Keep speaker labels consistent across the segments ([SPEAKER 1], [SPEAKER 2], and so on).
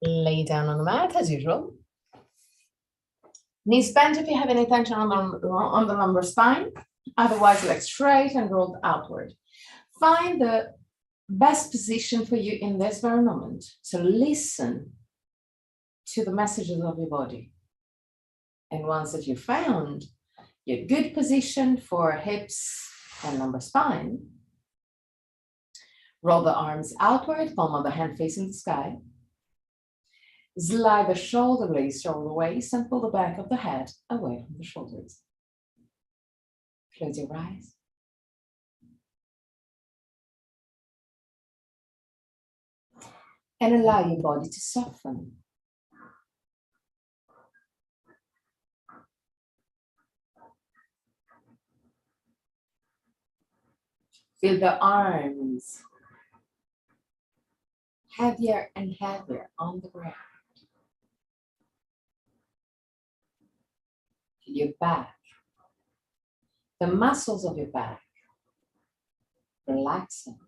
[SPEAKER 1] Lay down on the mat as usual. Knees bent if you have any tension on the lumbar spine. Otherwise, legs straight and rolled outward. Find the best position for you in this very moment. So listen to the messages of your body. And once that you found your good position for hips and lumbar spine, roll the arms outward, palm of the hand facing the sky. Slide the shoulder blades over the waist and pull the back of the head away from the shoulders. Close your eyes. And allow your body to soften. Feel the arms heavier and heavier on the ground. Feel your back, the muscles of your back relaxing.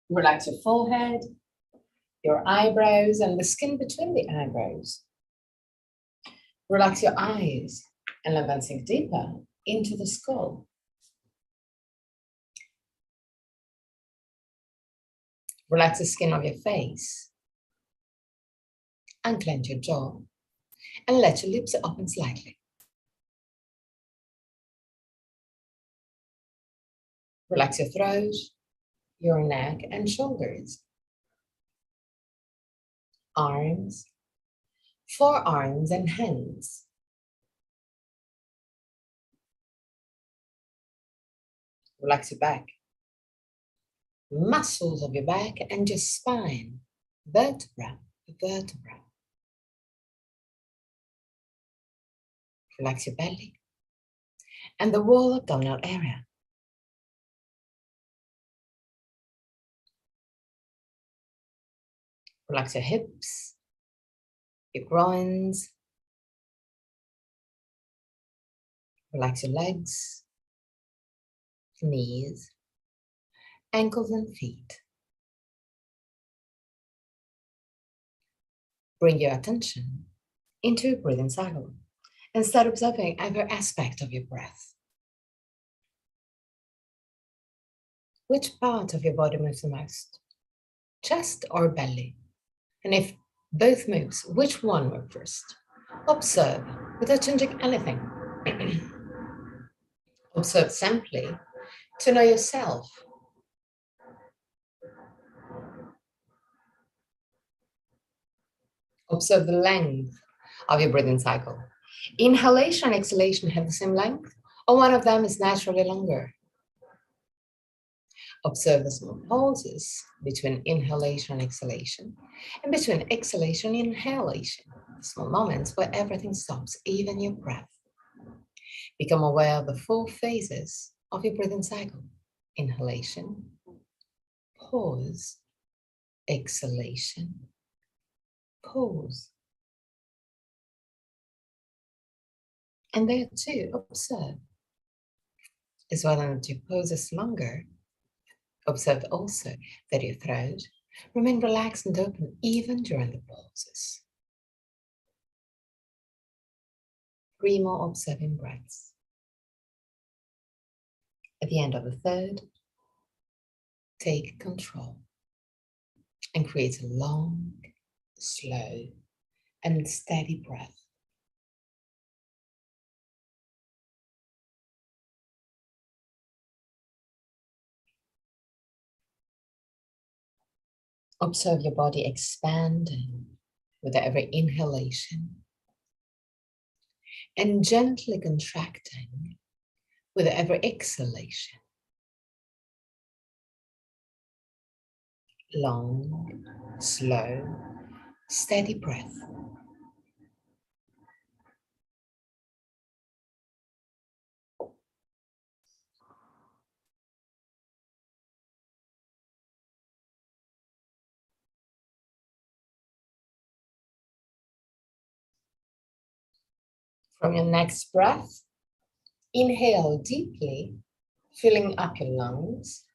[SPEAKER 1] Relax your forehead, your eyebrows, and the skin between the eyebrows. Relax your eyes and let them sink deeper into the skull. Relax the skin of your face. Unclench your jaw and let your lips open slightly. Relax your throat, your neck and shoulders. Arms, forearms and hands. Relax your back, muscles of your back and your spine, vertebra to vertebra. Relax your belly and the whole abdominal area. Relax your hips, your groins. Relax your legs, knees, ankles and feet. Bring your attention into your breathing cycle and start observing every aspect of your breath. Which part of your body moves the most? Chest or belly? And if both moves, which one moves first? Observe without changing anything. Observe simply to know yourself. Observe the length of your breathing cycle. Inhalation and exhalation have the same length, or one of them is naturally longer. Observe the small pauses between inhalation and exhalation, and between exhalation and inhalation, the small moments where everything stops, even your breath. Become aware of the 4 phases of your breathing cycle: inhalation, pause, exhalation, pause. And there too, observe. As well as your pause is longer, observe also that your throat remains relaxed and open even during the pauses. 3 more observing breaths. At the end of the 3rd, take control and create a long, slow, and steady breath. Observe your body expanding with every inhalation and gently contracting with every exhalation. Long, slow, steady breath. From your next breath, inhale deeply, filling up your lungs.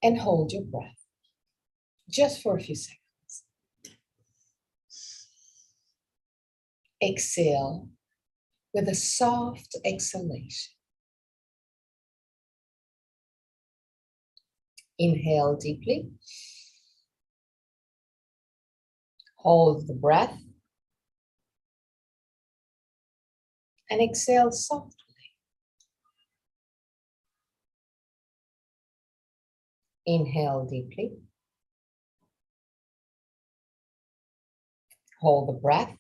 [SPEAKER 1] and hold your breath just for a few seconds. Exhale with a soft exhalation. Inhale deeply. Hold the breath and exhale softly. Inhale deeply. Hold the breath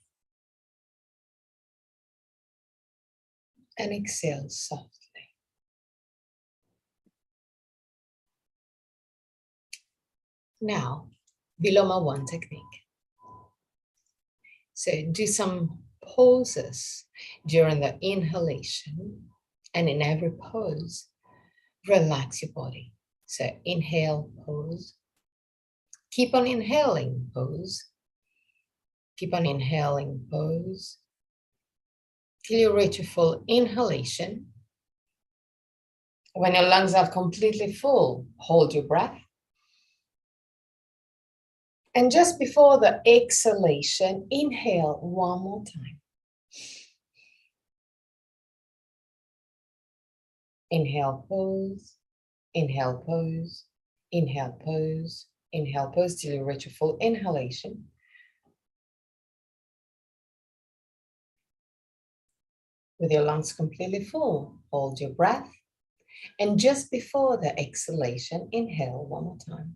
[SPEAKER 1] and exhale softly. Now, Viloma 1 technique. So do some poses during the inhalation, and in every pose, relax your body. So inhale, pose. Keep on inhaling, pose. Keep on inhaling, pose. Till you reach a full inhalation. When your lungs are completely full, hold your breath. And just before the exhalation, inhale one more time. Inhale, pose. Inhale, pose. Inhale, pose. Inhale, pose till you reach a full inhalation. With your lungs completely full, hold your breath. And just before the exhalation, inhale one more time.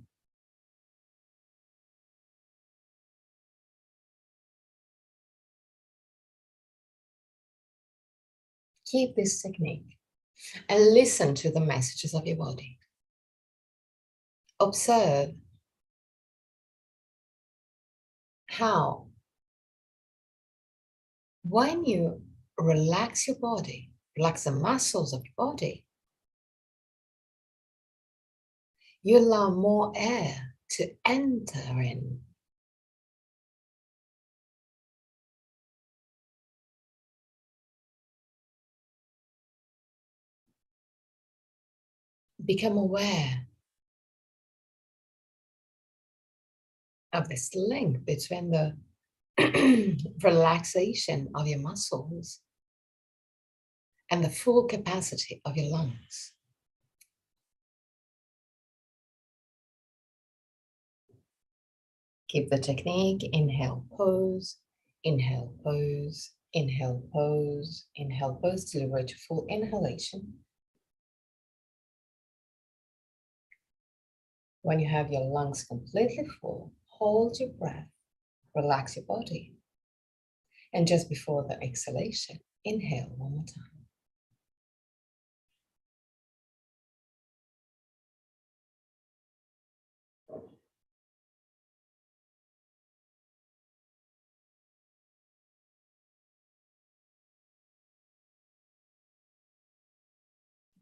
[SPEAKER 1] Keep this technique and listen to the messages of your body. Observe how, when you relax your body, relax the muscles of your body, you allow more air to enter in. Become aware of this link between the relaxation of your muscles and the full capacity of your lungs. Keep the technique. Inhale, pose, inhale, pose, inhale, pose, inhale, pose till you reach full inhalation. When you have your lungs completely full, hold your breath, relax your body. And just before the exhalation, inhale one more time.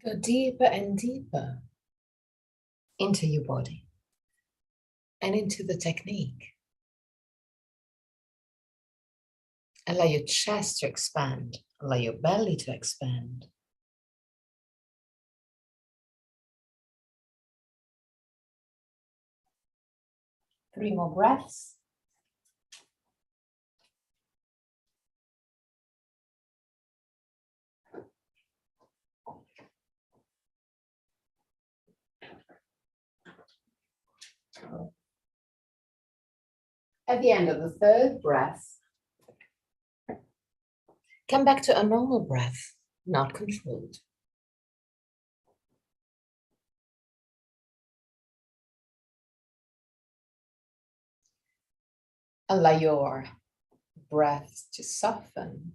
[SPEAKER 1] Go deeper and deeper into your body and into the technique. Allow your chest to expand. Allow your belly to expand. Three more breaths. At the end of the third breath, come back to a normal breath, not controlled. Allow your breath to soften,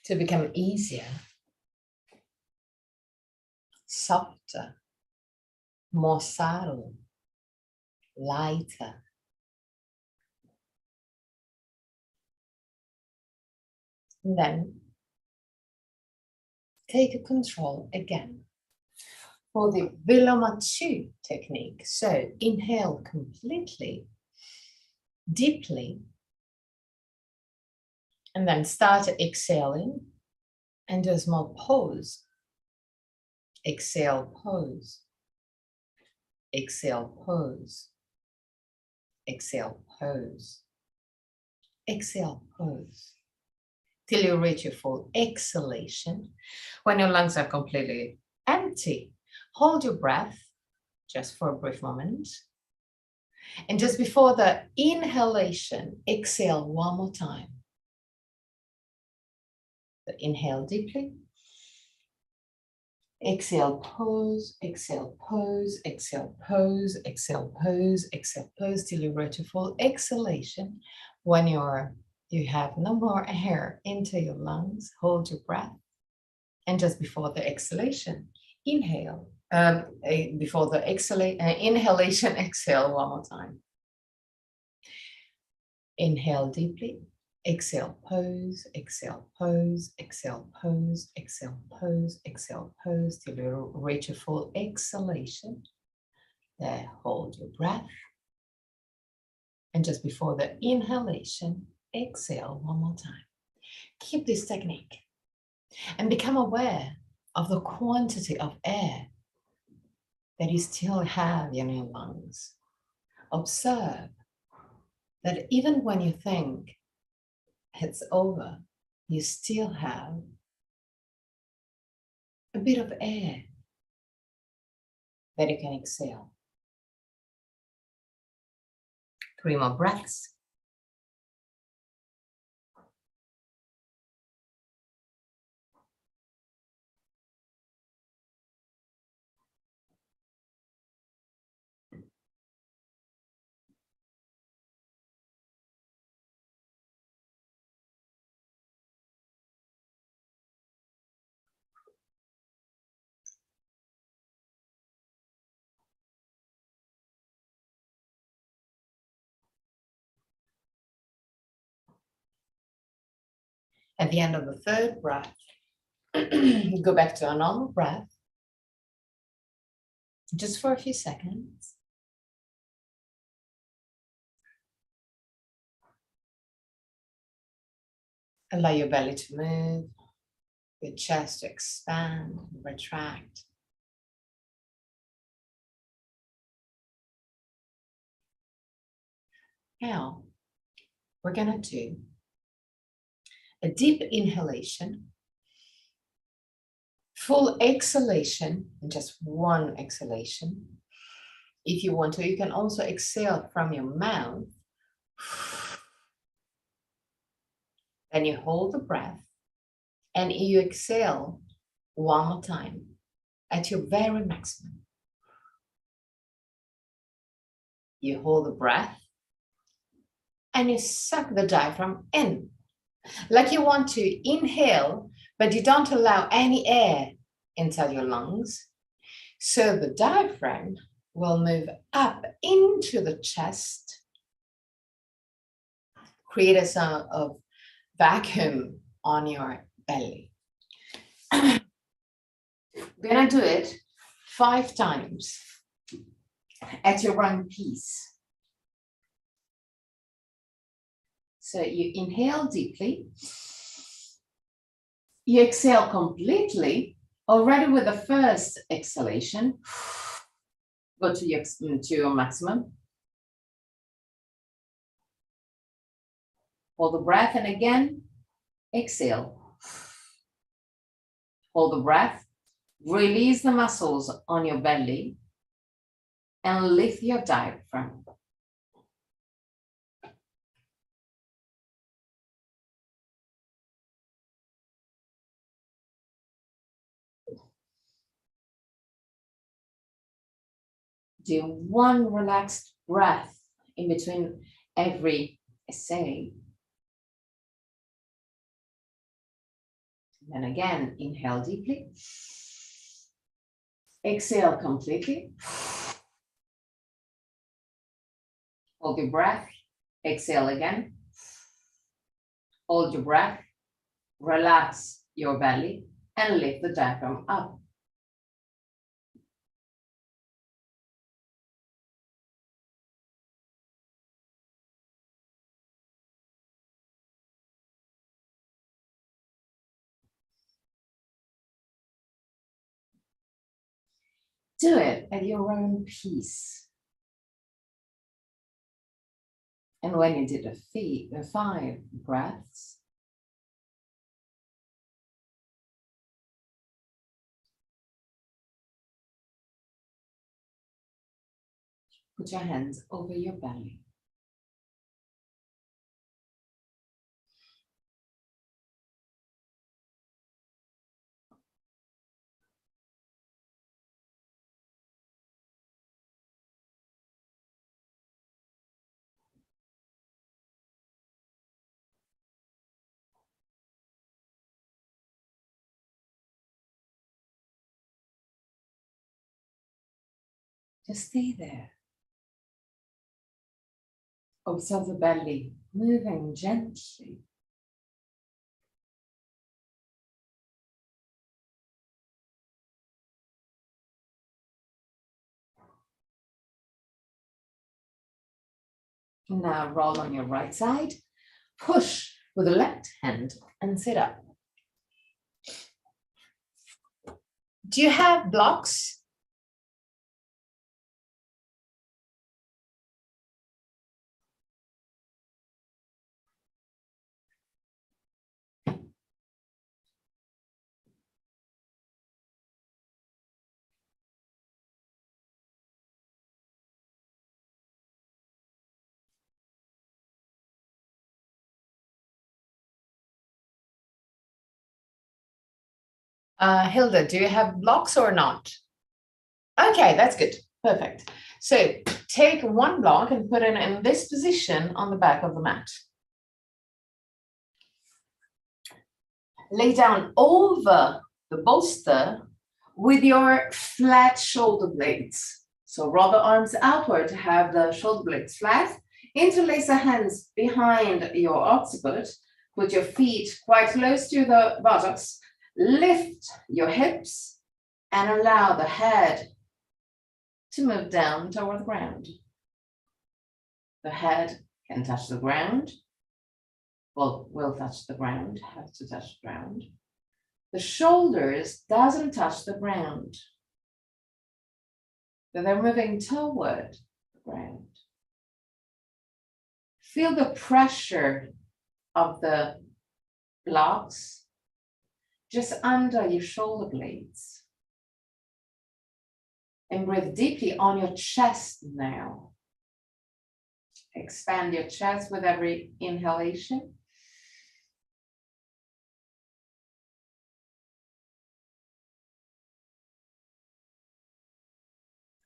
[SPEAKER 1] to become easier, softer, more subtle, lighter. And then take control again for the Viloma 2 technique. So inhale completely, deeply, and then start exhaling and do a small pause. Exhale, pause. Exhale, pose. Exhale, pose. Exhale, pose. Till you reach your full exhalation. When your lungs are completely empty, hold your breath just for a brief moment. And just before the inhalation, exhale one more time. So inhale deeply. Exhale, pose, exhale, pose, exhale, pose, exhale, pose, exhale, pose till you reach a full exhalation. When you have no more air into your lungs, hold your breath. And just before the exhalation, inhale. Before the inhalation, exhale one more time. Inhale deeply. Exhale, pose, exhale, pose, exhale, pose, exhale, pose, exhale, pose till you reach a full exhalation. There, hold your breath. And just before the inhalation, exhale one more time. Keep this technique and become aware of the quantity of air that you still have in your lungs. Observe that even when you think it's over, you still have a bit of air that you can exhale. 3 more breaths. At the end of the third breath, go back to a normal breath, just for a few seconds. Allow your belly to move, your chest to expand, retract. Now, we're going to do a deep inhalation, full exhalation, and just one exhalation. If you want to, you can also exhale from your mouth. Then you hold the breath and you exhale one more time at your very maximum. You hold the breath and you suck the diaphragm in. Like you want to inhale, but you don't allow any air inside your lungs. So the diaphragm will move up into the chest, create a sound of vacuum on your belly. We're gonna do it 5 times at your own pace. So you inhale deeply, you exhale completely. Already with the first exhalation, go to your maximum. Hold the breath and again, exhale. Hold the breath, release the muscles on your belly and lift your diaphragm. Do 1 relaxed breath in between every essay. And again, inhale deeply. Exhale completely. Hold your breath. Exhale again. Hold your breath. Relax your belly and lift the diaphragm up. Do it at your own pace. And when you do the 5 breaths, put your hands over your belly. Just stay there. Observe the belly moving gently. Now roll on your right side, push with the left hand and sit up. Do you have blocks? Hilda, do you have blocks or not? Okay, that's good. Perfect. So take one block and put it in this position on the back of the mat. Lay down over the bolster with your flat shoulder blades. So roll the arms outward to have the shoulder blades flat. Interlace the hands behind your occiput. Put your feet quite close to the buttocks. Lift your hips and allow the head to move down toward the ground. The head can touch the ground. Well, will touch the ground, have to touch the ground. The shoulders doesn't touch the ground, but they're moving toward the ground. Feel the pressure of the blocks just under your shoulder blades. And breathe deeply on your chest now. Expand your chest with every inhalation.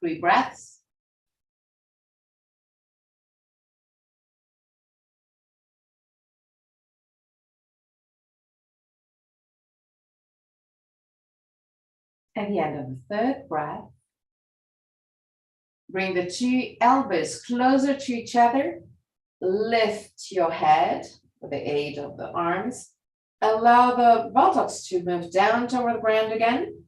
[SPEAKER 1] Three breaths. At the end of the third breath, bring the 2 elbows closer to each other. Lift your head with the aid of the arms. Allow the buttocks to move down toward the ground again.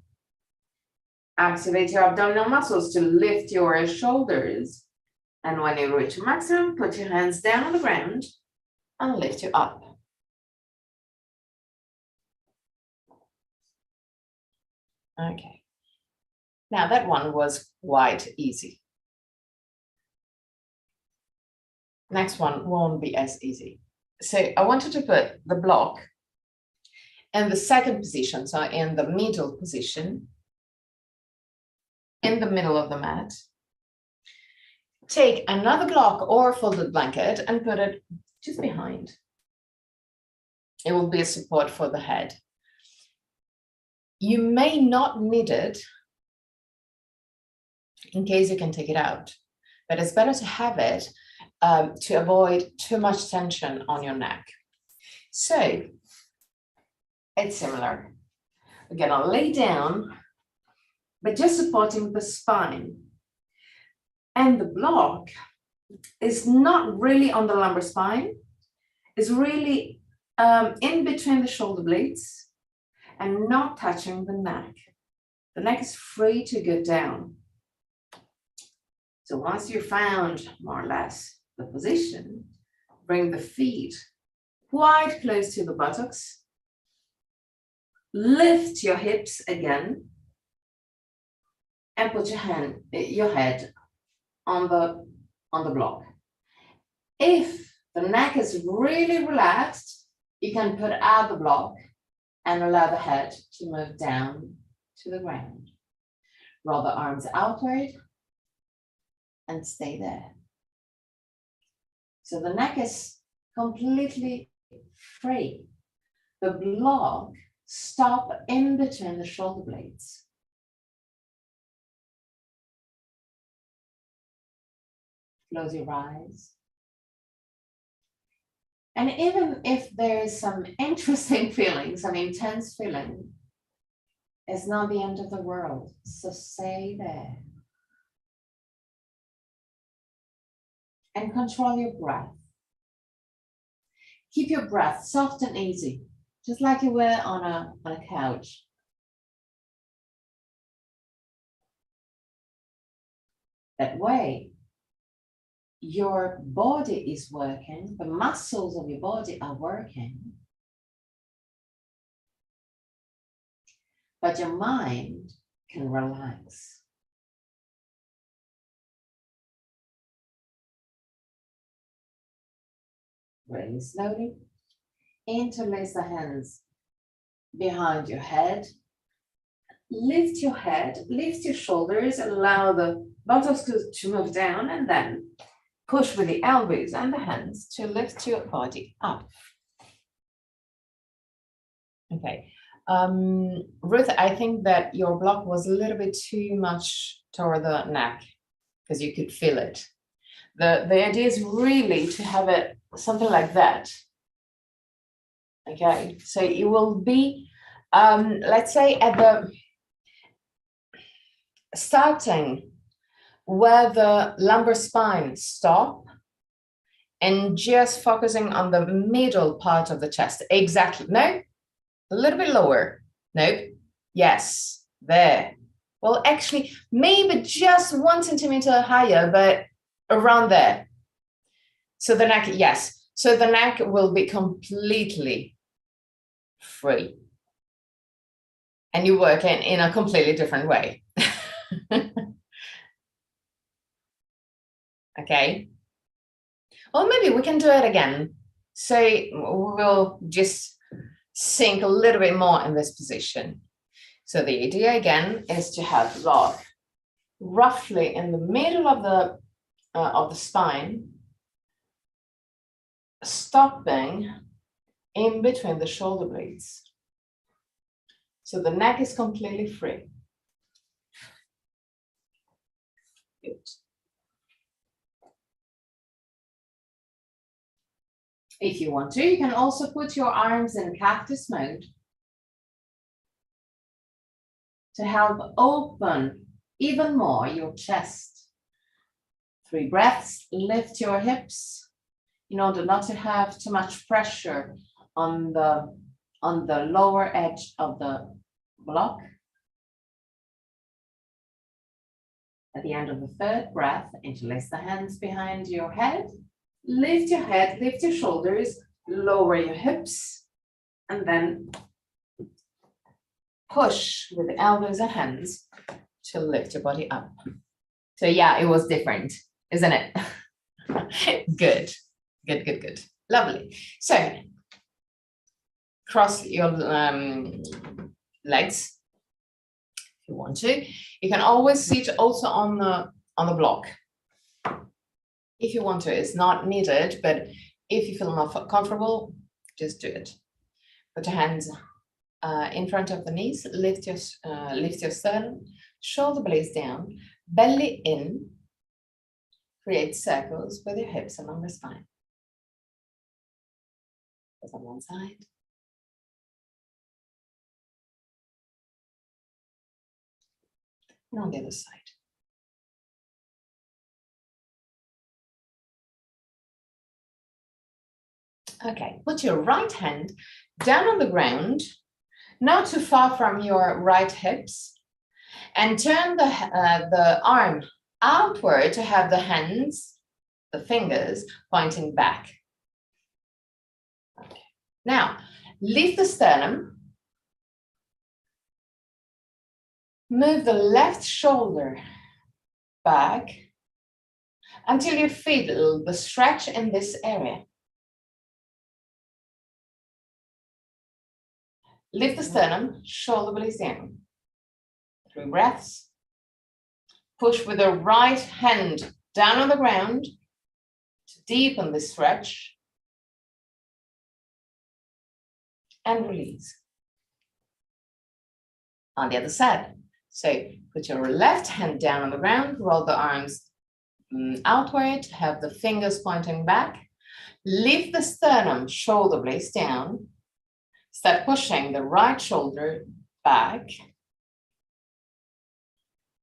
[SPEAKER 1] Activate your abdominal muscles to lift your shoulders. And when you reach maximum, put your hands down on the ground and lift you up. Okay. Now that one was quite easy. Next one won't be as easy. So I wanted to put the block in the second position, so in the middle position, in the middle of the mat. Take another block or folded blanket and put it just behind. It will be a support for the head. You may not need it in case you can take it out, but it's better to have it to avoid too much tension on your neck. So it's similar. We're gonna lay down, but just supporting the spine. And the block is not really on the lumbar spine. It's really in between the shoulder blades and not touching the neck. The neck is free to go down. So once you've found more or less the position, bring the feet quite close to the buttocks. Lift your hips again. and put your head on the block. If the neck is really relaxed, you can put out the block and allow the head to move down to the ground. Roll the arms outward and stay there. So the neck is completely free. The block stops in between the shoulder blades. Close your eyes. And even if there's some interesting feeling, some intense feeling, it's not the end of the world. So stay there. And control your breath. Keep your breath soft and easy, just like you were on a couch. That way, your body is working, the muscles of your body are working, but your mind can relax. Really slowly, interlace the hands behind your head. Lift your head, lift your shoulders, allow the buttocks to move down, and then push with the elbows and the hands to lift your body up. Okay. Ruth, I think that your block was a little bit too much toward the neck because you could feel it. The idea is really to have it something like that. Okay, so it will be, let's say at the starting where the lumbar spine stop and just focusing on the middle part of the chest. Exactly. No, a little bit lower. Nope. Yes, there. Well, actually, maybe just 1 centimeter higher, but around there. So the neck, yes. So the neck will be completely free. And you work in a completely different way. Okay. Well, maybe we can do it again. So we'll just sink a little bit more in this position. So the idea again is to have block roughly in the middle of the spine, stopping in between the shoulder blades. So the neck is completely free. Good. If you want to, you can also put your arms in cactus mode to help open even more your chest. 3 breaths, lift your hips in order not to have too much pressure on the lower edge of the block. At the end of the 3rd breath, interlace the hands behind your head. Lift your head, lift your shoulders, lower your hips, and then push with the elbows and hands to lift your body up. So yeah, it was different, isn't it? Good, good, good, good. Lovely. So cross your legs if you want to. You can always sit also on the block. If you want to, it's not needed, but if you feel more comfortable, just do it. Put your hands in front of the knees, lift your sternum, shoulder blades down, belly in, create circles with your hips along the spine. Put on one side. And on the other side. Okay, put your right hand down on the ground, not too far from your right hips, and turn the arm outward to have the hands, the fingers, pointing back. Okay. Now, lift the sternum, Move the left shoulder back until you feel the stretch in this area. Lift the sternum, shoulder blades down. 3 breaths. Push with the right hand down on the ground to deepen the stretch. And release. On the other side. So put your left hand down on the ground, roll the arms outward, have the fingers pointing back. Lift the sternum, shoulder blades down. Start pushing the right shoulder back.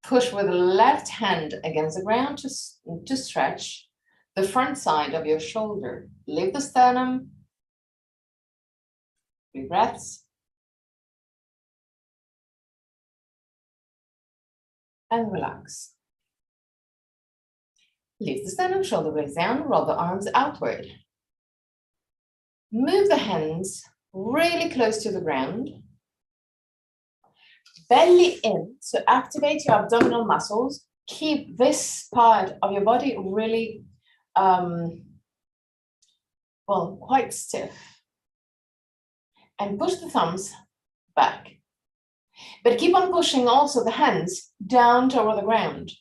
[SPEAKER 1] Push with the left hand against the ground to stretch the front side of your shoulder. Lift the sternum. 3 breaths. And relax. Lift the sternum, shoulder blades down, roll the arms outward. Move the hands really close to the ground. Belly in, so activate your abdominal muscles. Keep this part of your body really, quite stiff. And push the thumbs back. But keep on pushing also the hands down toward the ground.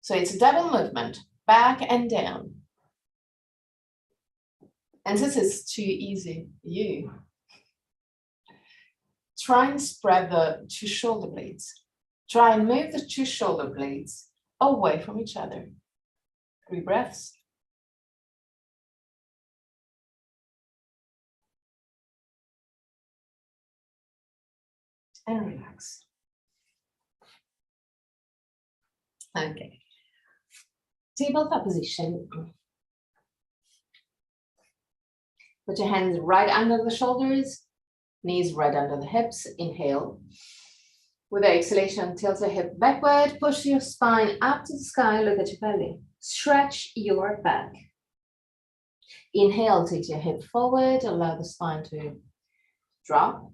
[SPEAKER 1] So it's a double movement, back and down. And this is too easy for you. Try and spread the 2 shoulder blades. Try and move the 2 shoulder blades away from each other. 3 breaths. And relax. Okay. Tabletop position. Put your hands right under the shoulders, knees right under the hips. Inhale. With the exhalation, tilt the hip backward, push your spine up to the sky, look at your belly. Stretch your back. Inhale, take your hip forward, allow the spine to drop.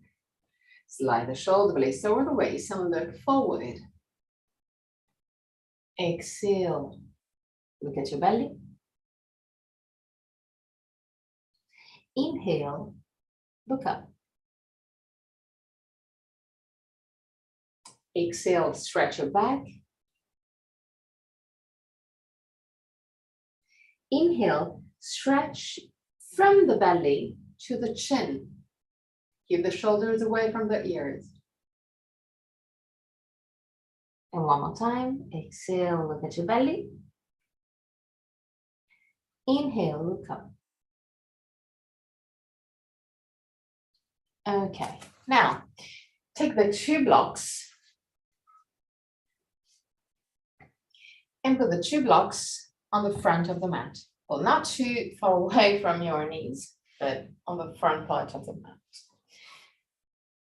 [SPEAKER 1] Slide the shoulder blades over the waist and look forward. Exhale, look at your belly. Inhale, look up. Exhale, stretch your back. Inhale, stretch from the belly to the chin. Keep the shoulders away from the ears. And one more time. Exhale, look at your belly. Inhale, look up. Okay, now take the 2 blocks and put the 2 blocks on the front of the mat. Well, not too far away from your knees, but on the front part of the mat.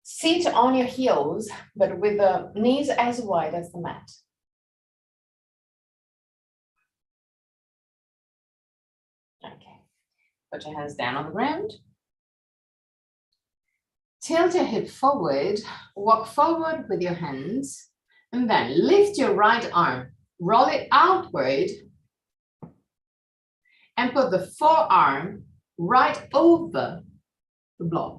[SPEAKER 1] Sit on your heels, but with the knees as wide as the mat. Okay, put your hands down on the ground. Tilt your hip forward, walk forward with your hands, and then lift your right arm, roll it outward, and put the forearm right over the block.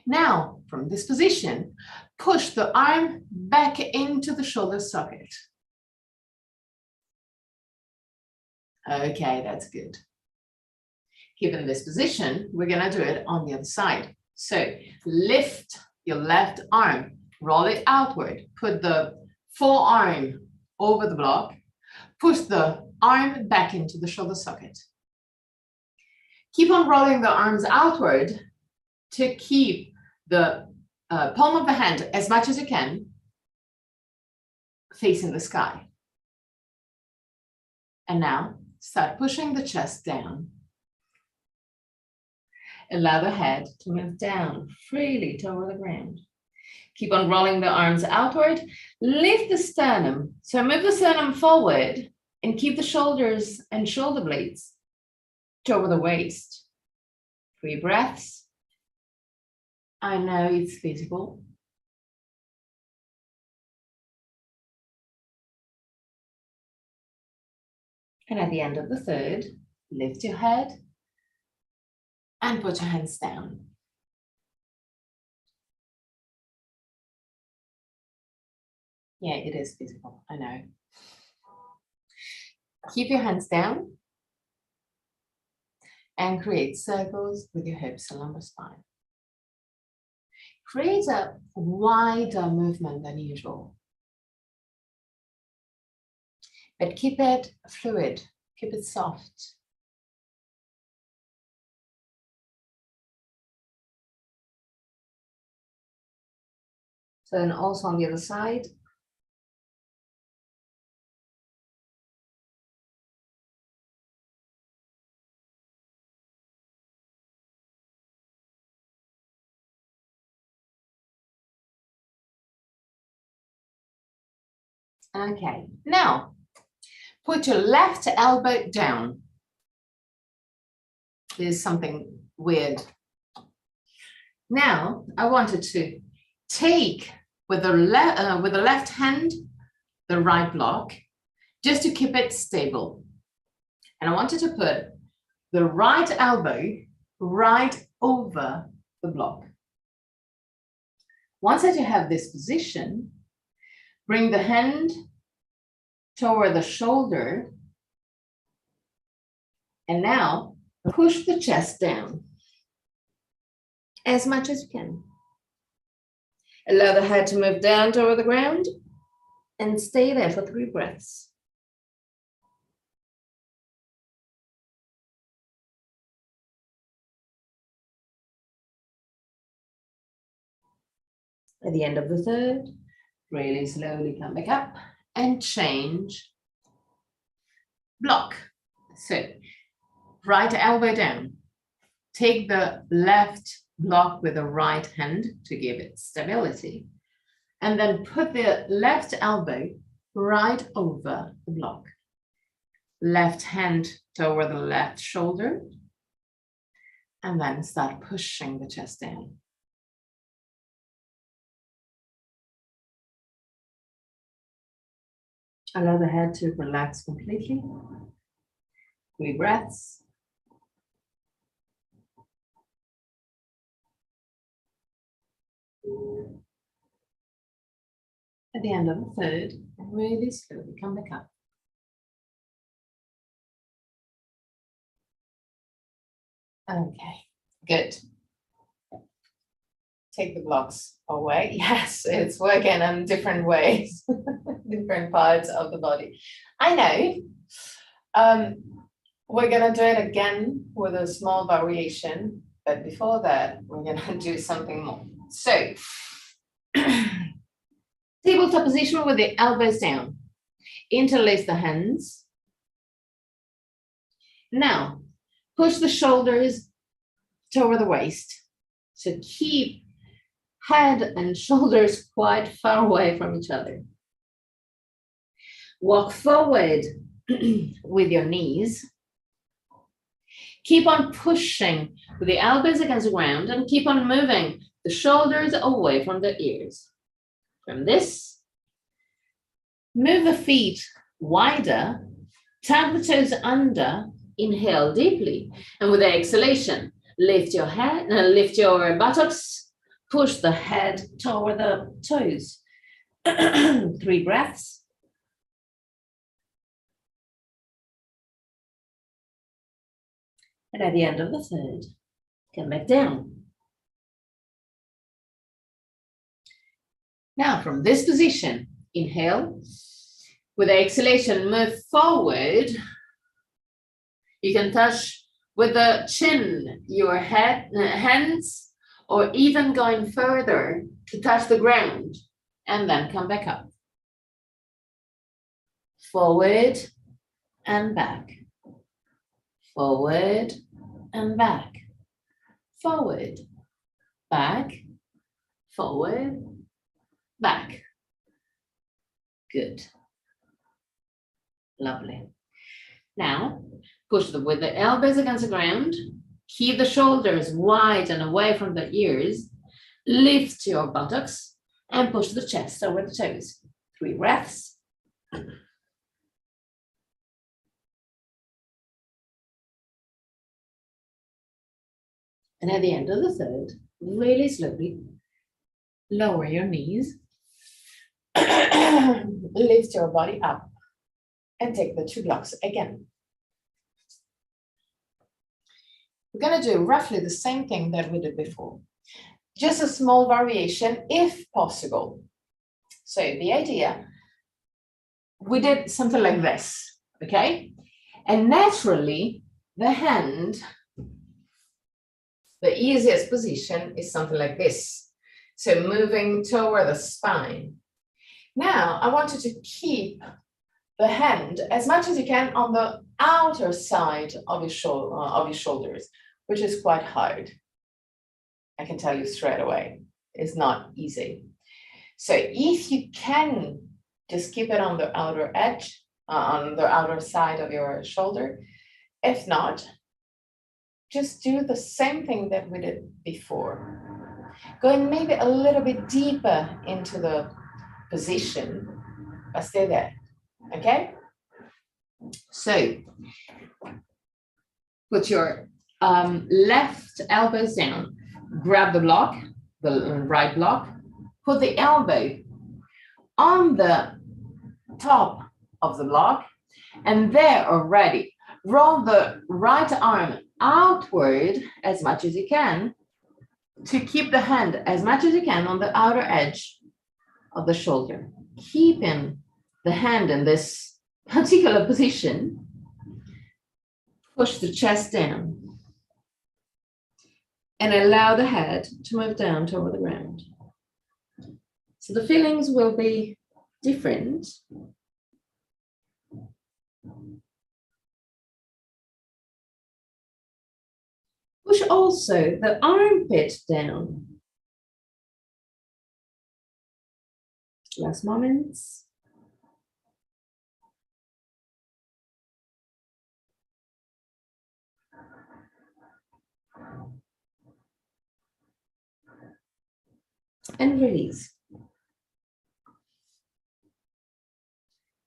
[SPEAKER 1] Now, from this position, push the arm back into the shoulder socket. Okay, that's good. Given this position, we're gonna do it on the other side. So lift your left arm, roll it outward, put the forearm over the block, push the arm back into the shoulder socket. Keep on rolling the arms outward to keep the palm of the hand as much as you can facing the sky. And now start pushing the chest down. Allow the head to move down freely toward the ground. Keep on rolling the arms outward. Lift the sternum. So move the sternum forward and keep the shoulders and shoulder blades toward the waist. 3 breaths. I know it's physical. And at the end of the third, lift your head and put your hands down. Yeah, it is beautiful, I know. Keep your hands down and create circles with your hips and lumbar spine. Create a wider movement than usual. But keep it fluid, keep it soft. So then also on the other side. Okay, now put your left elbow down. There's something weird. Now I wanted to take with the left hand the right block just to keep it stable. And I wanted to put the right elbow right over the block. Once that you have this position, bring the hand toward the shoulder. And now push the chest down as much as you can. Allow the head to move down toward the ground and stay there for 3 breaths. At the end of the third, really slowly come back up and change block. So right elbow down. Take the left block with the right hand to give it stability. And then put the left elbow right over the block. Left hand toward the left shoulder. And then start pushing the chest down. Allow the head to relax completely. 3 breaths. At the end of the third, really slowly come back up. Okay, good. Take the blocks away. Yes, it's working in different ways, different parts of the body. I know. We're gonna do it again with a small variation, but before that, we're gonna do something more. So, tabletop position with the elbows down. Interlace the hands. Now, push the shoulders toward the waist. So keep head and shoulders quite far away from each other. Walk forward with your knees. Keep on pushing with the elbows against the ground and keep on moving the shoulders away from the ears. From this, move the feet wider, tap the toes under, inhale deeply, and with the exhalation, lift your head, lift your buttocks, push the head toward the toes. 3 breaths. And at the end of the third, come back down. Now from this position, inhale. With the exhalation, move forward. You can touch with the chin, your head, hands, or even going further to touch the ground, and then come back up. Forward and back. Forward and back. Forward, back, forward, back. Good. Lovely. Now, push with the elbows against the ground. Keep the shoulders wide and away from the ears. Lift your buttocks and push the chest over the toes. 3 breaths. And at the end of the third, really slowly lower your knees, lift your body up, and take the 2 blocks again. We're going to do roughly the same thing that we did before, just a small variation if possible. So the idea, we did something like this, okay? And naturally, the hand, the easiest position is something like this. So moving toward the spine. Now, I want you to keep the hand as much as you can on the outer side of your shoulders, which is quite hard. I can tell you straight away, it's not easy. So if you can just keep it on the outer edge, on the outer side of your shoulder. If not, just do the same thing that we did before. Going maybe a little bit deeper into the position, but stay there, okay? So put your left elbows down, grab the block, the right block, put the elbow on the top of the block, and there already, roll the right arm outward as much as you can to keep the hand as much as you can on the outer edge of the shoulder. Keeping the hand in this particular position, push the chest down and allow the head to move down toward the ground. So the feelings will be different. Push also the armpit down. Last moments. And release.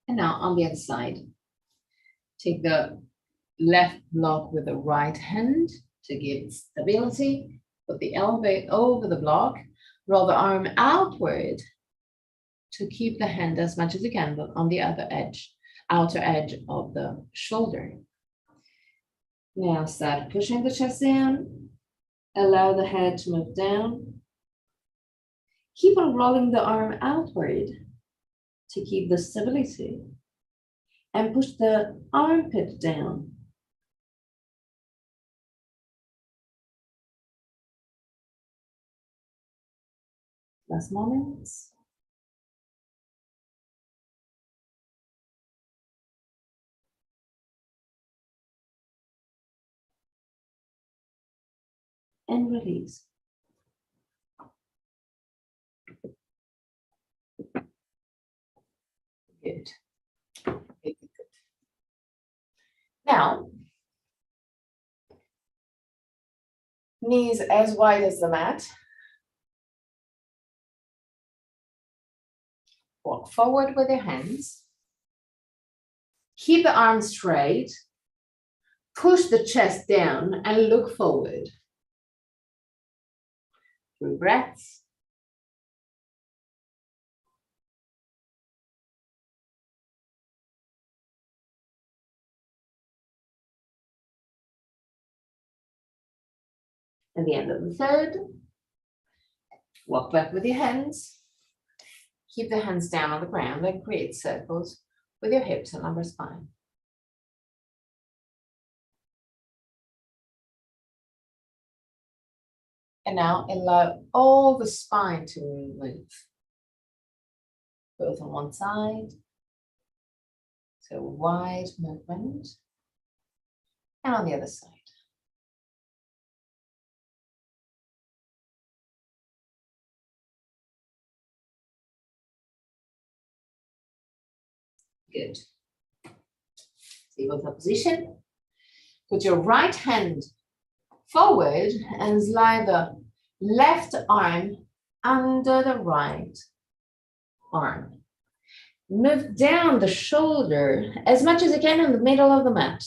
[SPEAKER 1] And now on the other side, take the left block with the right hand to give stability. Put the elbow over the block, roll the arm outward to keep the hand as much as you can, but on the other edge, outer edge of the shoulder. Now start pushing the chest down, allow the head to move down. Keep on rolling the arm outward to keep the stability, and push the armpit down. Last moments. And release. Good. Good. Now, knees as wide as the mat. Walk forward with your hands. Keep the arms straight. Push the chest down and look forward. 3 breaths. At the end of the third, walk back with your hands. Keep the hands down on the ground and create circles with your hips and lumbar spine. And now allow all the spine to move, both on one side, so wide movement, and on the other side. Good. Stay with the position. Put your right hand forward and slide the left arm under the right arm. Move down the shoulder as much as you can in the middle of the mat.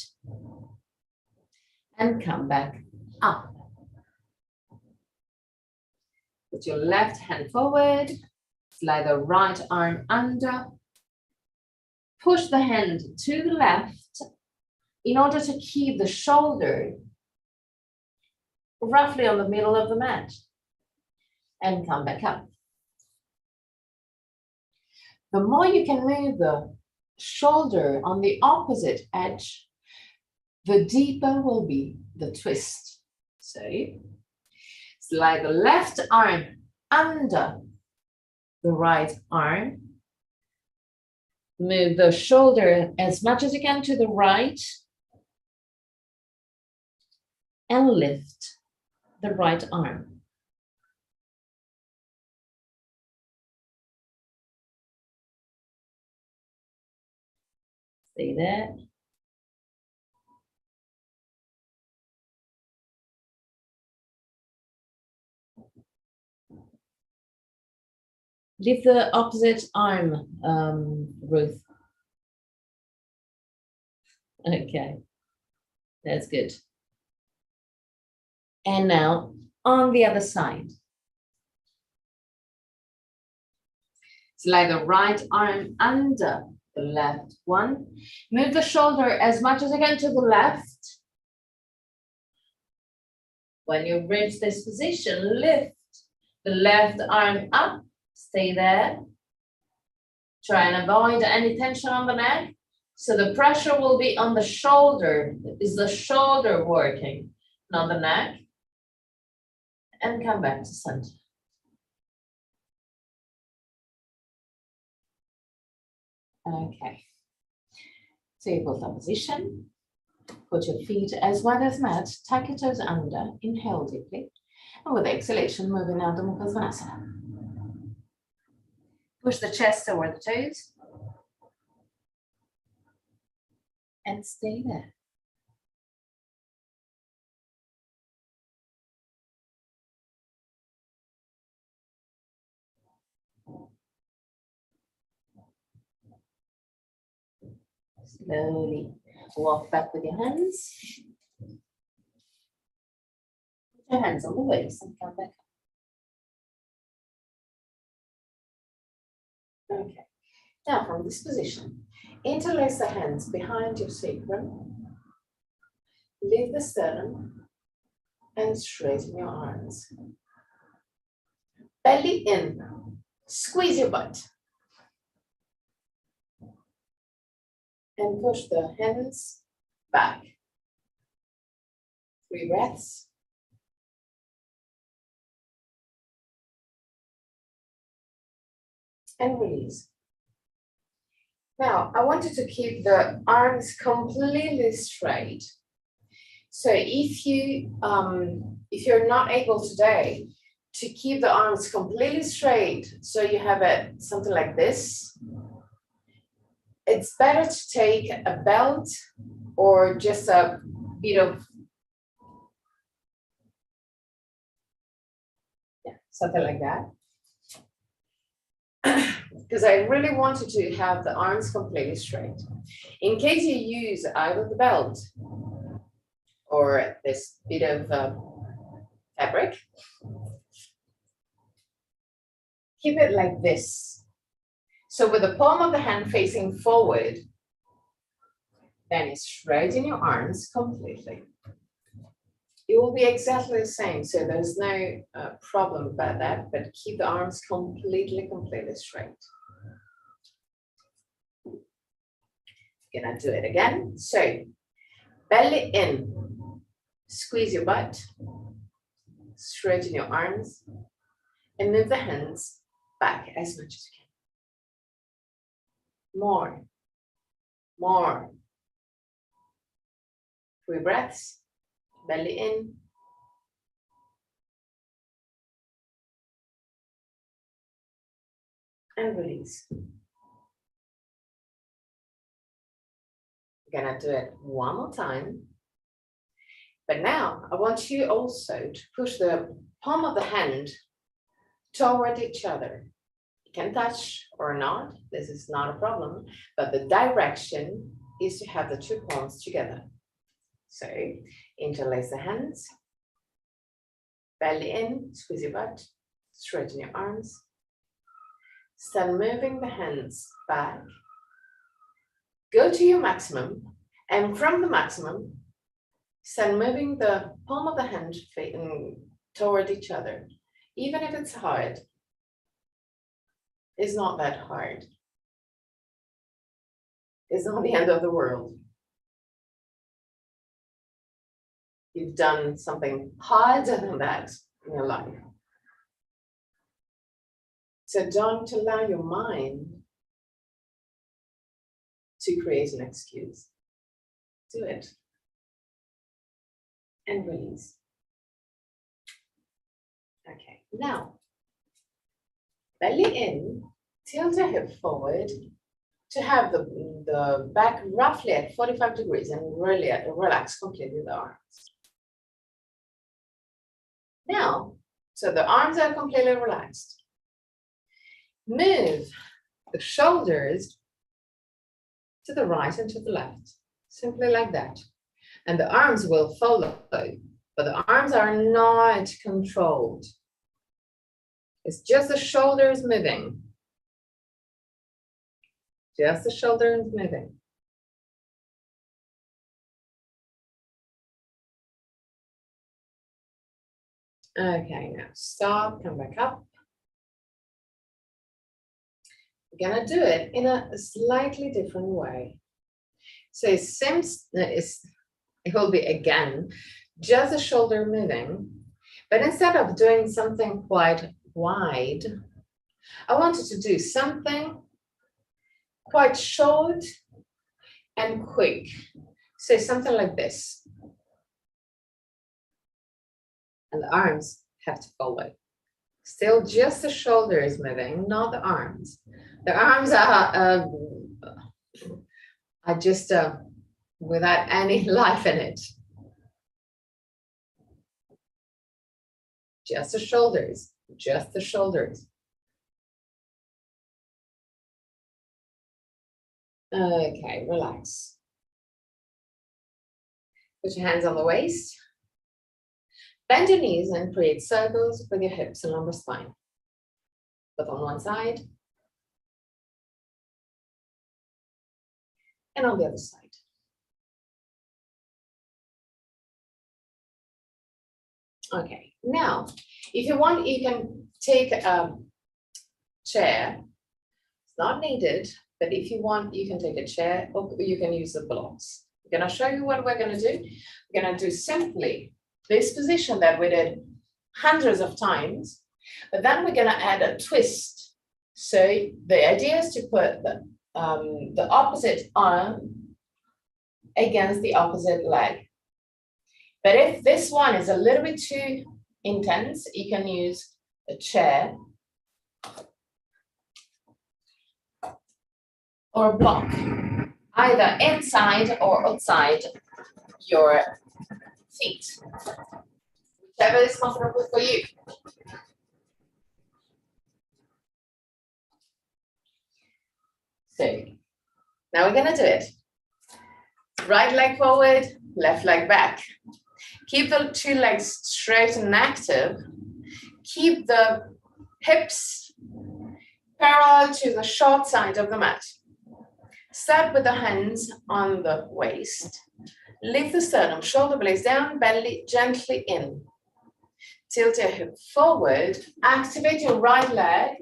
[SPEAKER 1] And come back up. Put your left hand forward, slide the right arm under, push the hand to the left in order to keep the shoulder roughly on the middle of the mat, and come back up. The more you can move the shoulder on the opposite edge, the deeper will be the twist. So slide the left arm under the right arm. Move the shoulder as much as you can to the right and lift the right arm. Stay there. Lift the opposite arm, Ruth. Okay, that's good. And now on the other side. Slide the right arm under the left one. Move the shoulder as much as you can to the left. When you reach this position, lift the left arm up. Stay there. Try and avoid any tension on the neck. So the pressure will be on the shoulder. Is the shoulder working, not the neck? And come back to center. Okay. Tabletop position. Put your feet as wide as mat. Tuck your toes under. Inhale deeply. And with exhalation, moving out the Mukha Svanasana. Push the chest toward the toes. And stay there. Slowly walk back with your hands. Put your hands on the waist and come back. Okay. Now from this position, interlace the hands behind your sacrum. Lift the sternum and straighten your arms. Belly in. Squeeze your butt. And push the hands back. 3 breaths. And release. Now, I want you to keep the arms completely straight. So if you're not able today to keep the arms completely straight, so you have it something like this, it's better to take a belt or just a bit of, something like that. Because I really wanted to have the arms completely straight. In case you use either the belt or this bit of fabric, keep it like this. So with the palm of the hand facing forward, then you straighten your arms completely. It will be exactly the same, so there's no problem about that, but keep the arms completely straight. Gonna do it again. So, belly in, squeeze your butt, straighten your arms, and move the hands back as much as you can. More, more. 3 breaths. Belly in. And release. We're gonna do it one more time. But now I want you also to push the palm of the hand toward each other. You can touch or not, this is not a problem, but the direction is to have the 2 palms together. So interlace the hands, belly in, squeeze your butt, Straighten your arms. Start moving the hands back. Go to your maximum, and from the maximum, start moving the palm of the hand toward each other. Even if it's hard, it's not that hard. It's not the end of the world. You've done something harder than that in your life. So don't allow your mind to create an excuse. Do it. And release. Okay, now, belly in, tilt your hip forward to have the back roughly at 45 degrees and really relax completely the arms. Now, so the arms are completely relaxed. Move the shoulders to the right and to the left, simply like that. And the arms will follow, but the arms are not controlled. It's just the shoulders moving. Just the shoulders moving. Okay, now stop, come back up. We're gonna do it in a slightly different way. So it will be again, just the shoulder moving, but instead of doing something quite wide, I wanted to do something quite short and quick. So something like this. And the arms have to follow. Still just the shoulders moving, not the arms. The arms are just without any life in it. Just the shoulders, just the shoulders. Okay, relax. Put your hands on the waist. Bend your knees and create circles with your hips and lumbar spine. Both on one side and on the other side. Okay, now, if you want, you can take a chair. It's not needed, but if you want, you can take a chair or you can use the blocks. I'm gonna show you what we're gonna do. We're gonna do simply this position that we did hundreds of times, but then we're gonna add a twist. So the idea is to put the opposite arm against the opposite leg. But if this one is a little bit too intense, you can use a chair or a block, either inside or outside your feet, whichever is comfortable for you. So now we're gonna do it. Right leg forward, left leg back. Keep the two legs straight and active. Keep the hips parallel to the short side of the mat. Start with the hands on the waist. Lift the sternum, shoulder blades down, belly gently in. Tilt your hip forward. Activate your right leg.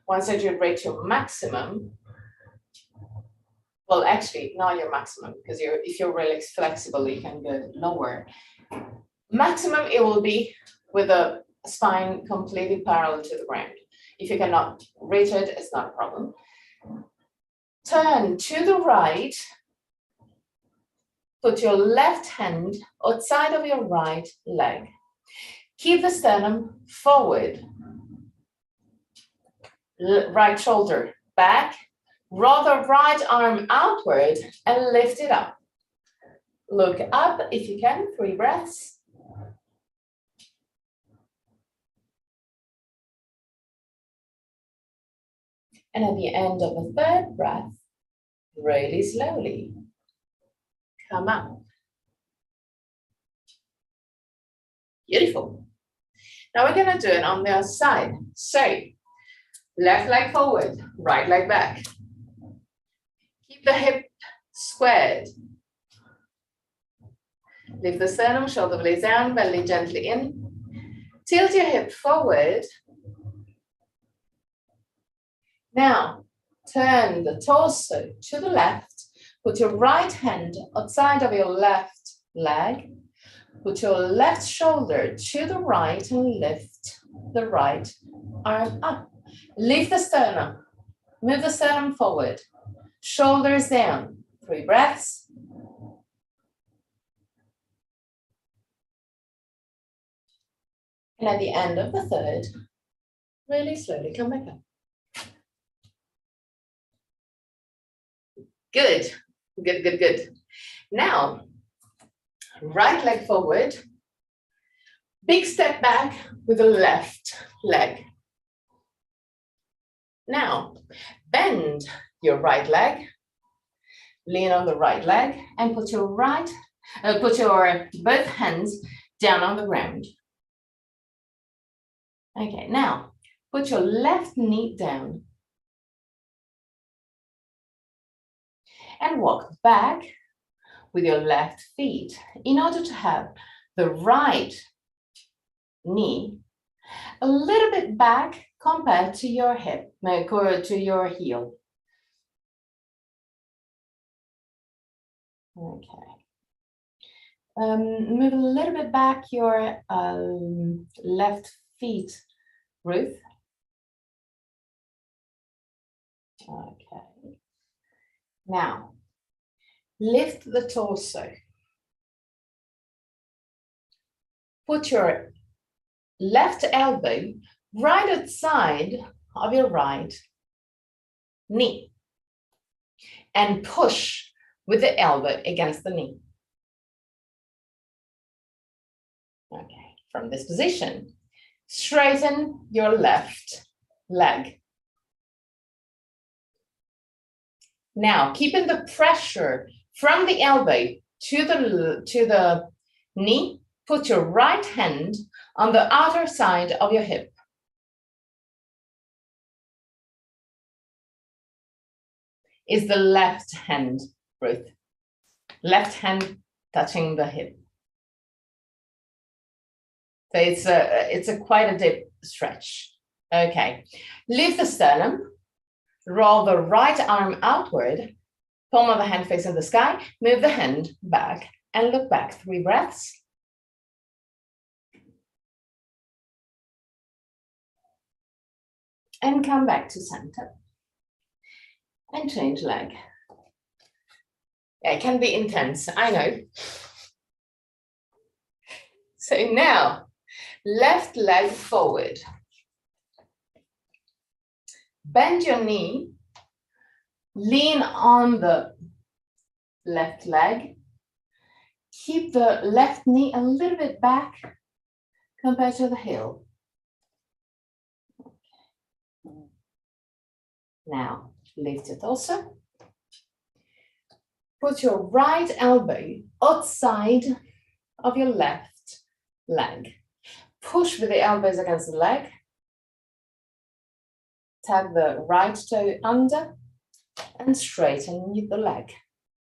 [SPEAKER 1] Once you reach your maximum, well, actually, not your maximum, because if you're really flexible, you can go lower. Maximum, it will be with the spine completely parallel to the ground. If you cannot reach it, it's not a problem. Turn to the right. Put your left hand outside of your right leg. Keep the sternum forward. Right shoulder back. Roll the right arm outward and lift it up. Look up if you can, 3 breaths. And at the end of the 3rd breath, really slowly come up. Beautiful. Now we're gonna do it on the other side. So left leg forward, right leg back. Keep the hip squared. Lift the sternum, shoulder blades down, belly gently in. Tilt your hip forward. Now, turn the torso to the left. Put your right hand outside of your left leg. Put your left shoulder to the right and lift the right arm up. Lift the sternum. Move the sternum forward. Shoulders down. 3 breaths. And at the end of the third, really slowly come back up. Good, good, good, good. Now, right leg forward. Big step back with the left leg. Now, bend your right leg. Lean on the right leg and put your both hands down on the ground. Okay, now put your left knee down and walk back with your left feet in order to have the right knee a little bit back compared to your hip, to your heel. Okay. Move a little bit back your left feet, Ruth. Okay. Now, lift the torso. Put your left elbow right outside of your right knee and push with the elbow against the knee. Okay, from this position, straighten your left leg. Now, keeping the pressure from the elbow to the knee, put your right hand on the outer side of your hip. Is the left hand, Ruth. Left hand touching the hip. So it's quite a deep stretch. Okay, lift the sternum, roll the right arm outward, palm of the hand facing the sky, move the hand back and look back. 3 breaths. And come back to center. And change leg. It can be intense, I know. So now, left leg forward. Bend your knee, lean on the left leg. Keep the left knee a little bit back compared to the heel. Now, lift it also. Put your right elbow outside of your left leg. Push with the elbows against the leg. Tap the right toe under and straighten the leg.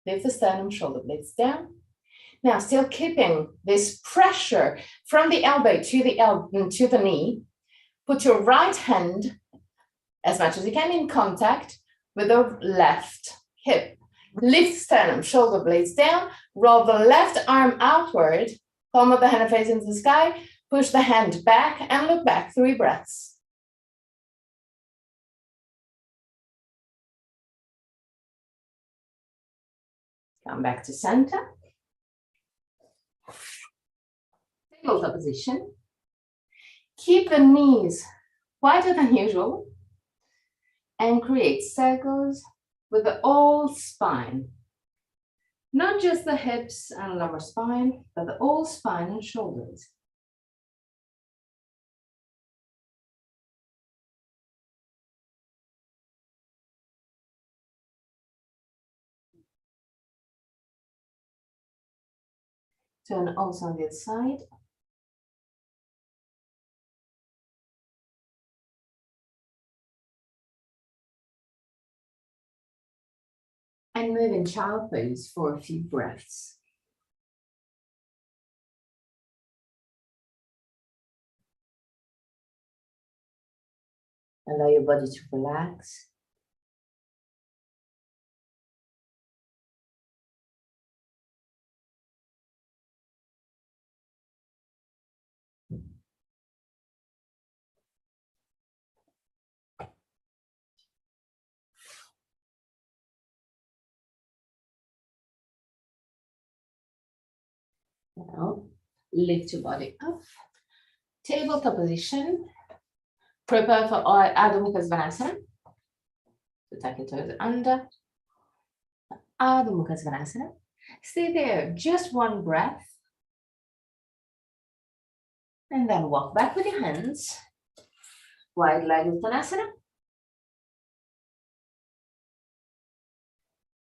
[SPEAKER 1] Lift the sternum, shoulder blades down. Now, still keeping this pressure from the elbow to the knee, put your right hand as much as you can in contact with the left hip. Lift sternum, shoulder blades down, roll the left arm outward, palm of the hand facing the sky, push the hand back and look back. 3 breaths. Come back to center. Tabletop position. Keep the knees wider than usual and create circles with the whole spine. Not just the hips and lower spine, but the whole spine and shoulders. Turn also on the other side. And move in child pose for a few breaths. Allow your body to relax. Now, lift your body up. Tabletop position. Prepare for Adho Mukha Svanasana. So tuck your toes under. Adho Mukha Svanasana. Stay there, just one breath. And then walk back with your hands. Wide leg Uttanasana.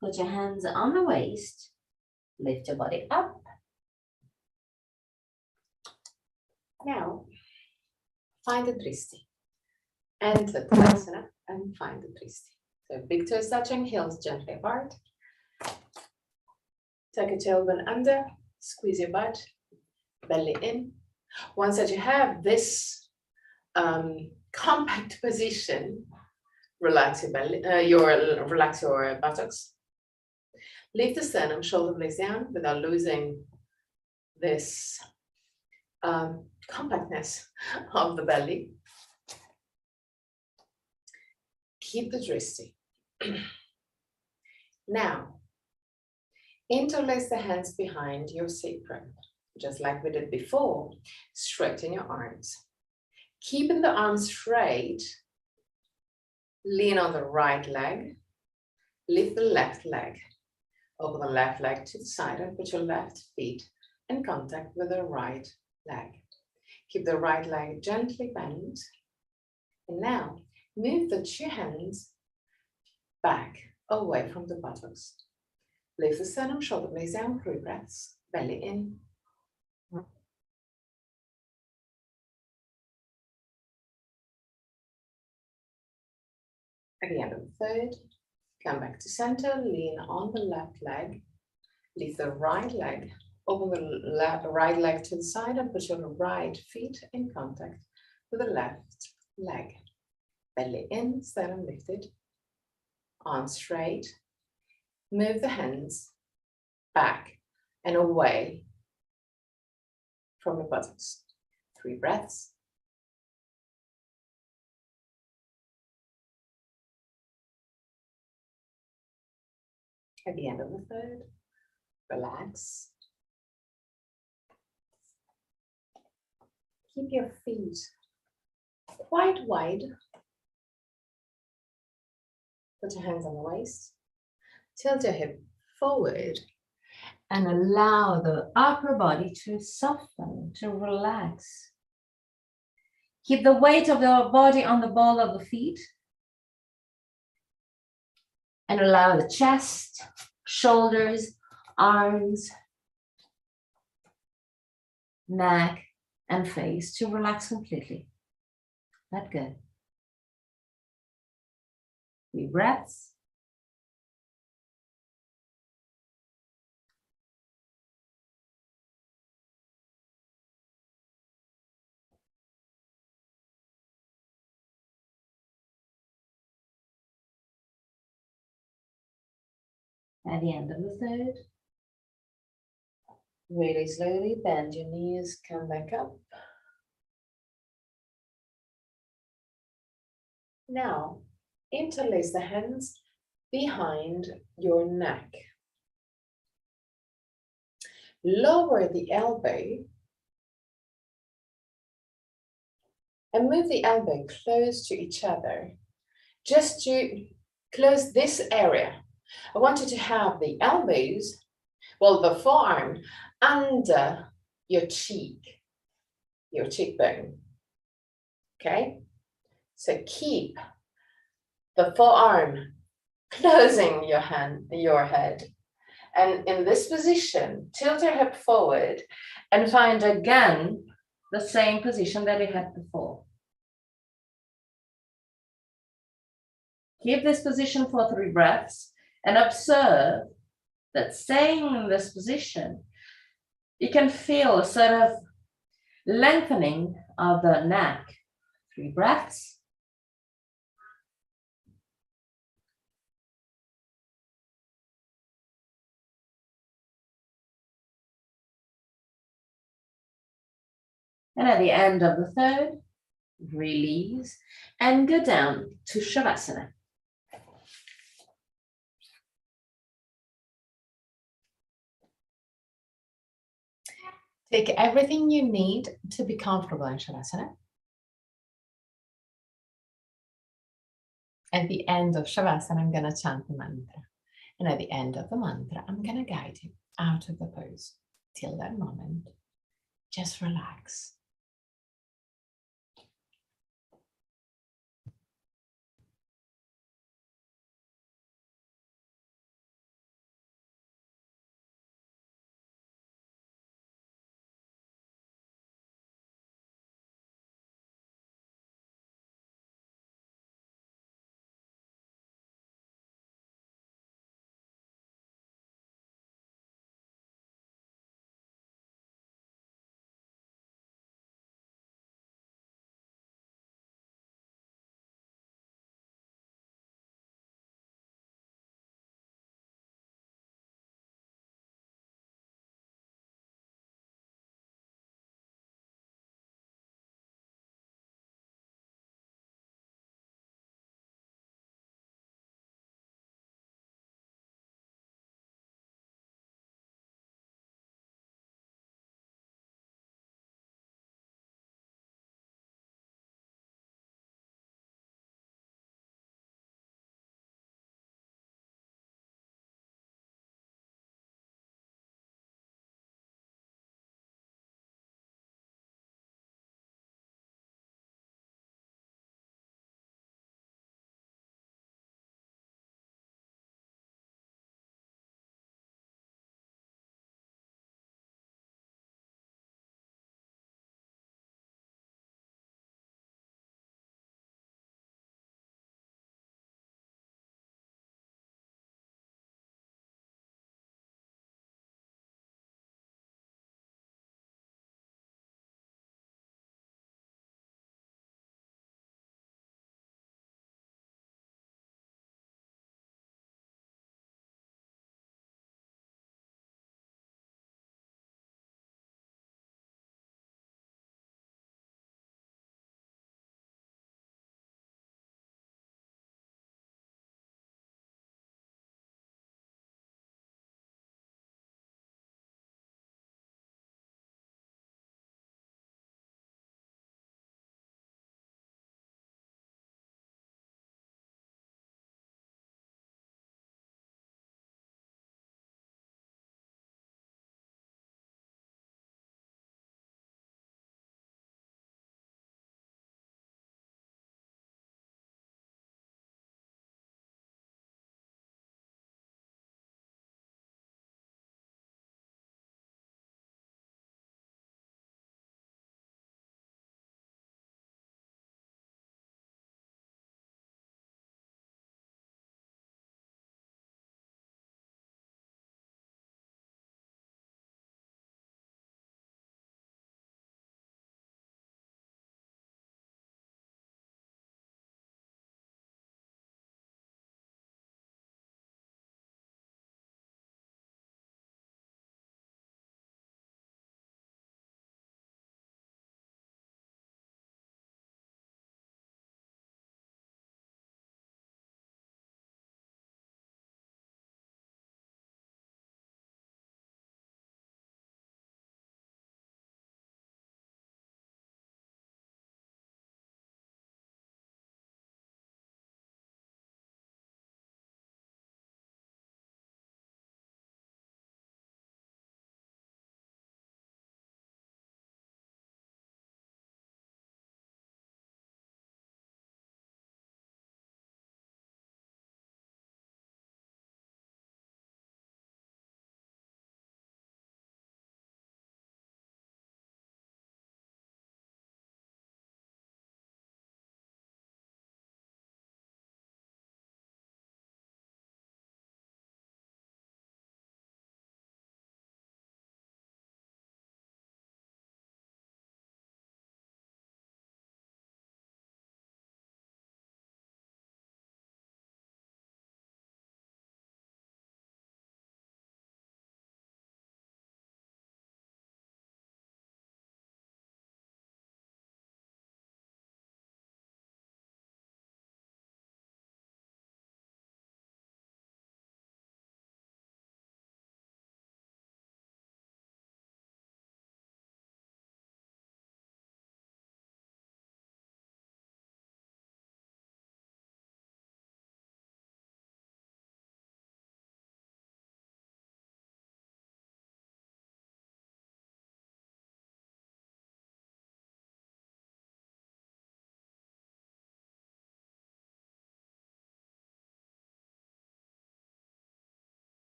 [SPEAKER 1] Put your hands on the waist. Lift your body up. Now, find the Dristi. Enter Uttanasana and find the Dristi. So big toes touching, heels gently apart. Tuck your tailbone under, squeeze your butt, belly in. Once that you have this compact position, relax your belly, relax your buttocks. Lift the sternum, shoulder blades down without losing this compactness of the belly. Keep the Dristi. Now, interlace the hands behind your sacrum, just like we did before. Straighten your arms. Keeping the arms straight, lean on the right leg, lift the left leg. Open the left leg to the side and put your left feet in contact with the right leg. Keep the right leg gently bent. And now, move the two hands back, away from the buttocks. Lift the sternum, shoulder blades down, 3 breaths, belly in. At the end of the third, come back to center, lean on the left leg, lift the right leg, open the right leg to the side and put your right feet in contact with the left leg. Belly in, sternum lifted, arms straight. Move the hands back and away from the buttocks. 3 breaths. At the end of the third, relax. Keep your feet quite wide. Put your hands on the waist. Tilt your hip forward and allow the upper body to soften, to relax. Keep the weight of your body on the ball of the feet. And allow the chest, shoulders, arms, neck, and face to relax completely. That's good. 3 breaths. At the end of the third, really slowly bend your knees, come back up. Now, interlace the hands behind your neck. Lower the elbow and move the elbow close to each other, just to close this area. I want you to have the elbows, well, the forearm under your cheek, your cheekbone. Okay? So keep the forearm closing your head. And in this position, tilt your hip forward and find again the same position that you had before. Keep this position for 3 breaths.
[SPEAKER 2] And observe that staying in this position, you can feel a sort of lengthening of the neck. 3 breaths. And at the end of the third, release and go down to Shavasana.
[SPEAKER 1] Take everything you need to be comfortable in Shavasana. At the end of Shavasana, I'm going to chant the mantra. And at the end of the mantra, I'm going to guide you out of the pose. Till that moment, just relax.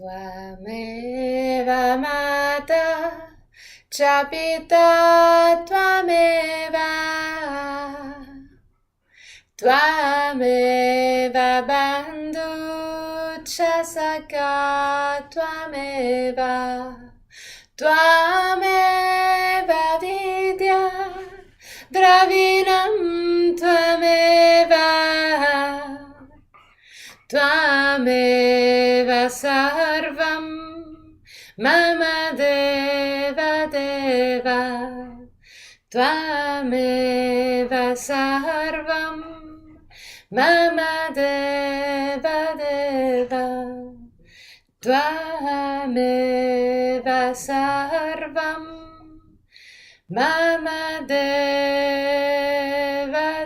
[SPEAKER 1] Tvameva mata cha pita tvameva Tvameva bandhu cha saka Tvameva Tvameva vidya dravinam Tvameva Tvameva sarvam mama deva deva Tvameva sarvam mama deva deva Tvameva sarvam mama deva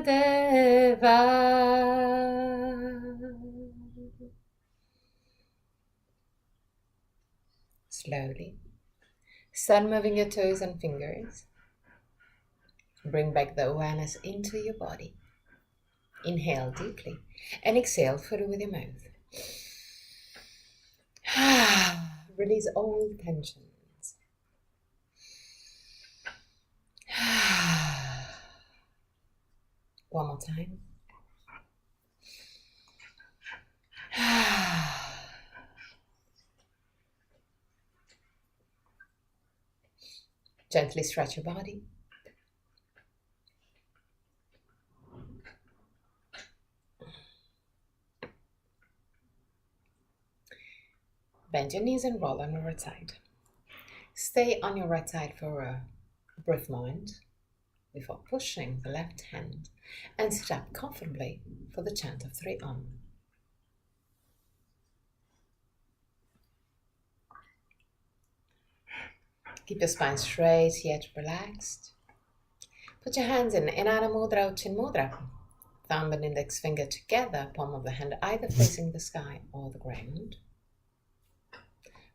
[SPEAKER 1] deva. Slowly, start moving your toes and fingers. Bring back the awareness into your body. Inhale deeply and exhale fully with your mouth. Release all tensions. One more time. Gently stretch your body. Bend your knees and roll on your right side. Stay on your right side for a brief moment before pushing the left hand and sit up comfortably for the chant of 3 Om. Keep your spine straight yet relaxed. Put your hands in Anahata Mudra or Chin Mudra. Thumb and index finger together, palm of the hand either facing the sky or the ground.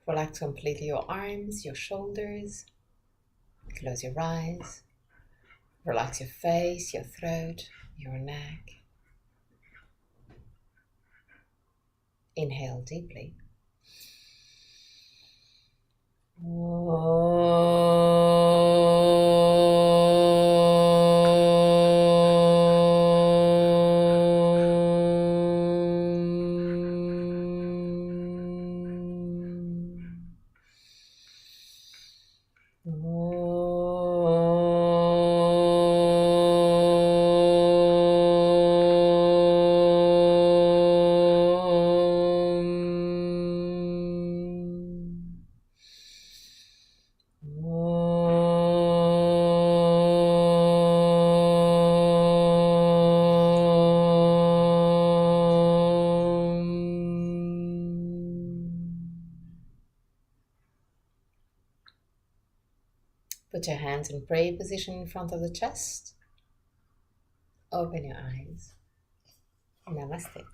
[SPEAKER 1] Relax completely your arms, your shoulders. Close your eyes. Relax your face, your throat, your neck. Inhale deeply. Put your hands in prayer position in front of the chest. Open your eyes. Namaste.